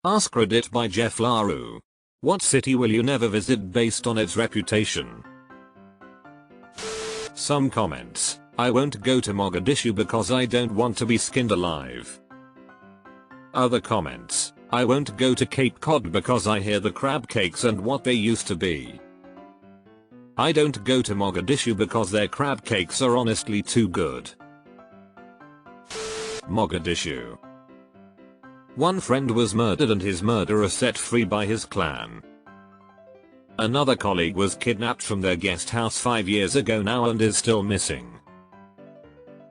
AskReddit by Jeff Laru. What city will you never visit based on its reputation? Some comments. I won't go to Mogadishu because I don't want to be skinned alive. Other comments. I won't go to Cape Cod because I hear the crab cakes and what they used to be. I don't go to Mogadishu because their crab cakes are honestly too good. Mogadishu. One friend was murdered and his murderer set free by his clan. Another colleague was kidnapped from their guest house 5 years ago now and is still missing.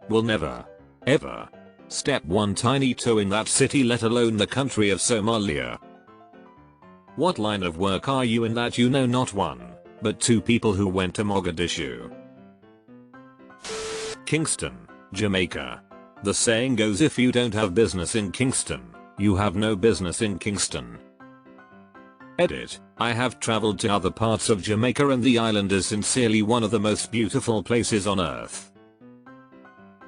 Will never, ever, step one tiny toe in that city, let alone the country of Somalia. What line of work are you in that you know not one, but two people who went to Mogadishu? Kingston, Jamaica. The saying goes, if you don't have business in Kingston, you have no business in Kingston. Edit. I have traveled to other parts of Jamaica and the island is sincerely one of the most beautiful places on earth.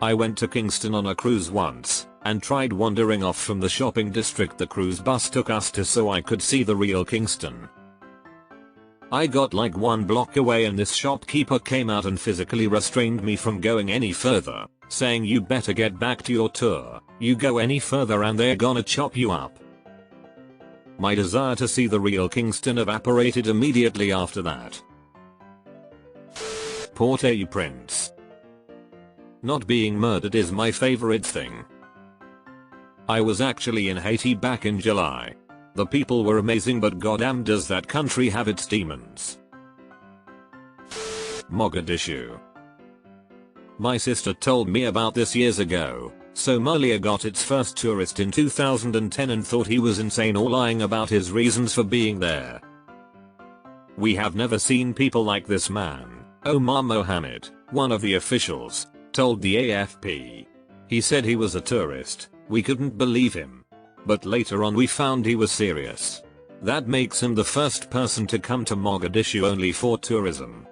I went to Kingston on a cruise once, and tried wandering off from the shopping district the cruise bus took us to so I could see the real Kingston. I got like 1 block away and this shopkeeper came out and physically restrained me from going any further, saying you better get back to your tour, you go any further and they're gonna chop you up. My desire to see the real Kingston evaporated immediately after that. Port-au-Prince. Not being murdered is my favorite thing. I was actually in Haiti back in July. The people were amazing, but goddamn does that country have its demons. Mogadishu. My sister told me about this years ago. Somalia got its first tourist in 2010 and thought he was insane or lying about his reasons for being there. We have never seen people like this man, Omar Mohammed, one of the officials, told the AFP. He said he was a tourist. We couldn't believe him. But later on we found he was serious. That makes him the first person to come to Mogadishu only for tourism.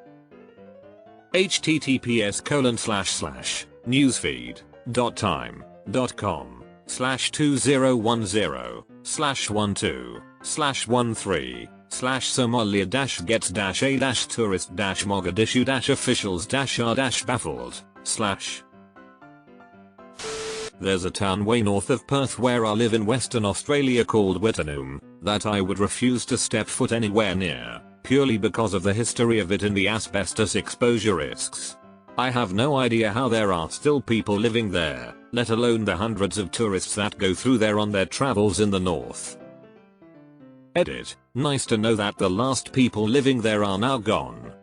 https://newsfeed.time.com/2010/12/13/somalia-gets-a-officials-r-baffled/ There's a town way north of Perth where I live in Western Australia called Wittenoom that I would refuse to step foot anywhere near, purely because of the history of it and the asbestos exposure risks. I have no idea how there are still people living there, let alone the hundreds of tourists that go through there on their travels in the north. Edit. Nice to know that the last people living there are now gone.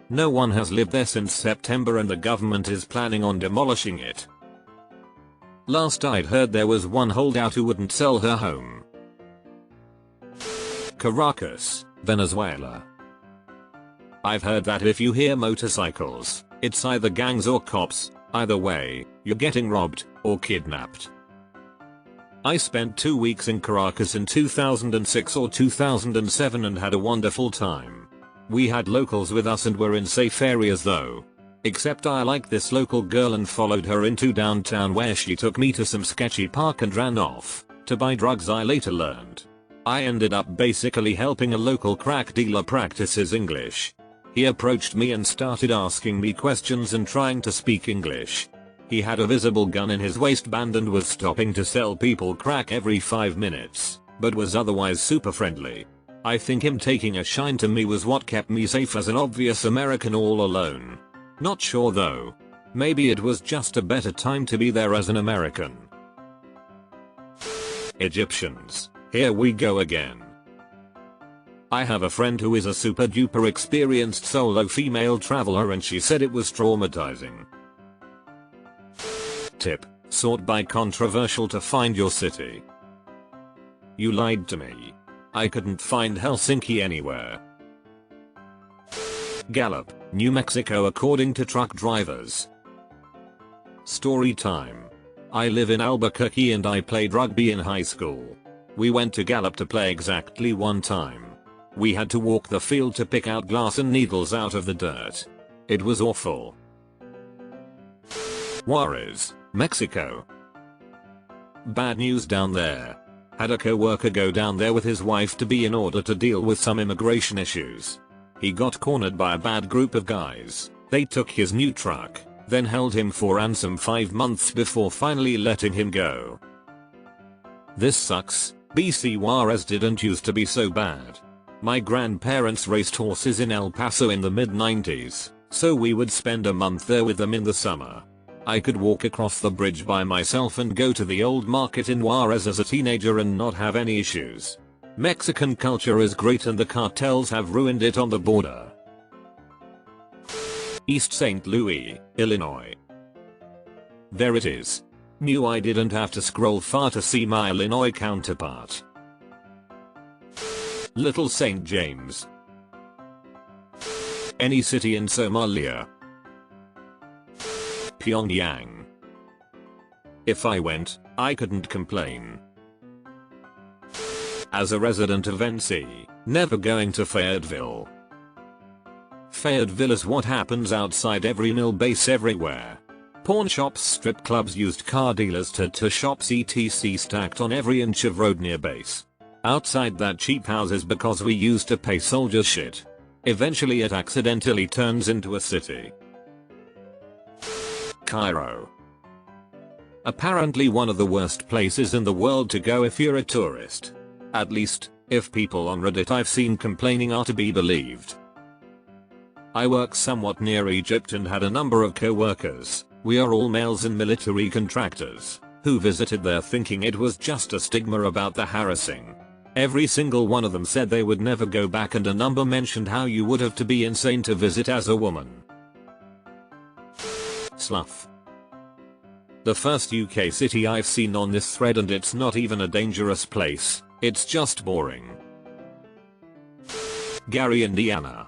No one has lived there since September and the government is planning on demolishing it. Last I'd heard there was one holdout who wouldn't sell her home. Caracas, Venezuela. I've heard that if you hear motorcycles, it's either gangs or cops, either way, you're getting robbed or kidnapped. I spent 2 weeks in Caracas in 2006 or 2007 and had a wonderful time. We had locals with us and were in safe areas though. Except I liked this local girl and followed her into downtown where she took me to some sketchy park and ran off to buy drugs. I later learned I ended up basically helping a local crack dealer practice his English. He approached me and started asking me questions and trying to speak English. He had a visible gun in his waistband and was stopping to sell people crack every 5 minutes, but was otherwise super friendly. I think him taking a shine to me was what kept me safe as an obvious American all alone. Not sure though. Maybe it was just a better time to be there as an American. Egyptians. Here we go again. I have a friend who is a super duper experienced solo female traveler and she said it was traumatizing. Tip. Sort by controversial to find your city. You lied to me. I couldn't find Helsinki anywhere. Gallup, New Mexico according to truck drivers. Story time. I live in Albuquerque and I played rugby in high school. We went to Gallup to play exactly one time. We had to walk the field to pick out glass and needles out of the dirt. It was awful. Juarez, Mexico. Bad news down there. Had a co-worker go down there with his wife to be in order to deal with some immigration issues. He got cornered by a bad group of guys. They took his new truck, then held him for ransom 5 months before finally letting him go. This sucks. BC Juarez didn't used to be so bad. My grandparents raced horses in El Paso in the mid-90s, so we would spend a month there with them in the summer. I could walk across the bridge by myself and go to the old market in Juarez as a teenager and not have any issues. Mexican culture is great and the cartels have ruined it on the border. East St. Louis, Illinois. There it is. Knew I didn't have to scroll far to see my Illinois counterpart. Little St. James. Any city in Somalia. Pyongyang. If I went, I couldn't complain. As a resident of NC, never going to Fayetteville. Fayetteville is what happens outside every mill base everywhere. Pawn shops, strip clubs, used car dealers, tattoo shops, etc. stacked on every inch of road near base. Outside that, cheap houses because we used to pay soldiers shit. Eventually it accidentally turns into a city. Cairo. Apparently one of the worst places in the world to go if you're a tourist. At least, if people on Reddit I've seen complaining are to be believed. I work somewhat near Egypt and had a number of co-workers, we are all males and military contractors, who visited there thinking it was just a stigma about the harassing. Every single one of them said they would never go back, and a number mentioned how you would have to be insane to visit as a woman. Slough. The first UK city I've seen on this thread, and it's not even a dangerous place, it's just boring. Gary, Indiana.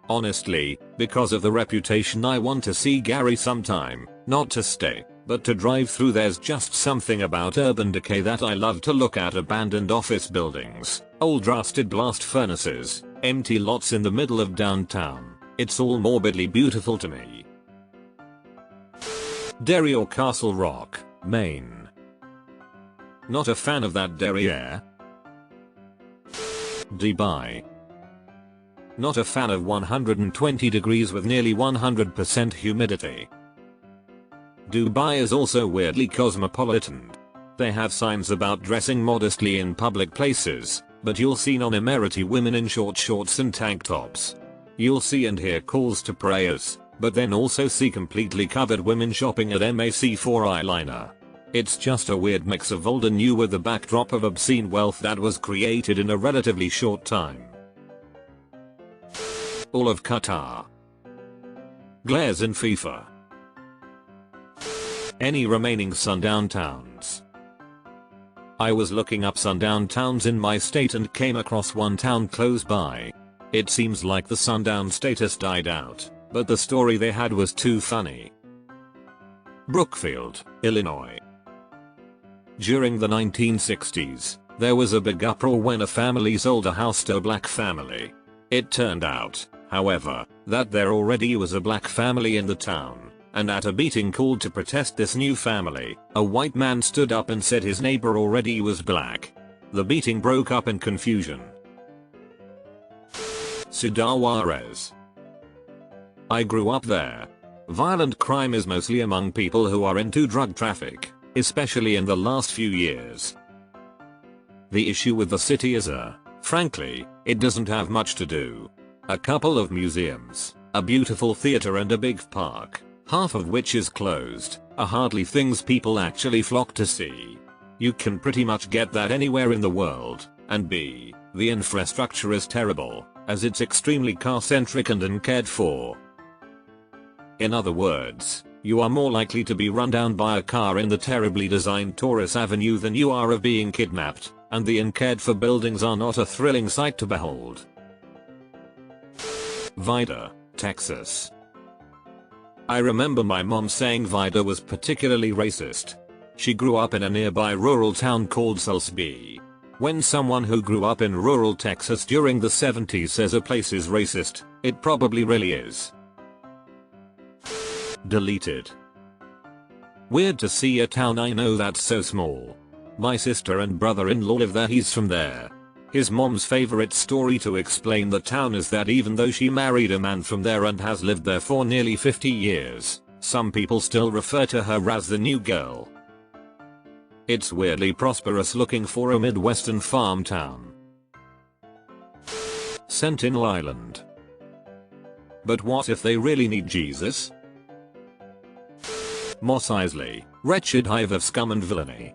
Honestly, because of the reputation I want to see Gary sometime, not to stay, but to drive through. There's just something about urban decay that I love to look at. Abandoned office buildings, old rusted blast furnaces, empty lots in the middle of downtown. It's all morbidly beautiful to me. Derry or Castle Rock, Maine. Not a fan of that derriere. Dubai. Not a fan of 120 degrees with nearly 100% humidity. Dubai is also weirdly cosmopolitan. They have signs about dressing modestly in public places, but you'll see non-emirati women in short shorts and tank tops. You'll see and hear calls to prayers, but then also see completely covered women shopping at MAC for eyeliner. It's just a weird mix of old and new with the backdrop of obscene wealth that was created in a relatively short time. All of Qatar. Glares in FIFA. Any remaining sundown towns? I was looking up sundown towns in my state and came across one town close by. It seems like the sundown status died out, but the story they had was too funny. Brookfield, Illinois. During the 1960s, there was a big uproar when a family sold a house to a black family. It turned out, however, that there already was a black family in the town, and at a meeting called to protest this new family, a white man stood up and said his neighbor already was black. The meeting broke up in confusion. Ciudad Juarez. I grew up there. Violent crime is mostly among people who are into drug traffic, especially in the last few years. The issue with the city is frankly, it doesn't have much to do. A couple of museums, a beautiful theater and a big park, half of which is closed, are hardly things people actually flock to see. You can pretty much get that anywhere in the world, and the infrastructure is terrible, as it's extremely car-centric and uncared for. In other words, you are more likely to be run down by a car in the terribly designed Taurus Avenue than you are of being kidnapped, and the uncared for buildings are not a thrilling sight to behold. Vida, Texas. I remember my mom saying Vida was particularly racist. She grew up in a nearby rural town called Sulsby. When someone who grew up in rural Texas during the 70s says a place is racist, it probably really is. Deleted. Weird to see a town I know that's so small. My sister and brother-in-law live there, he's from there. His mom's favorite story to explain the town is that even though she married a man from there and has lived there for nearly 50 years, some people still refer to her as the new girl. It's weirdly prosperous looking for a Midwestern farm town. Sentinel Island. But what if they really need Jesus? Mos Eisley, wretched hive of scum and villainy.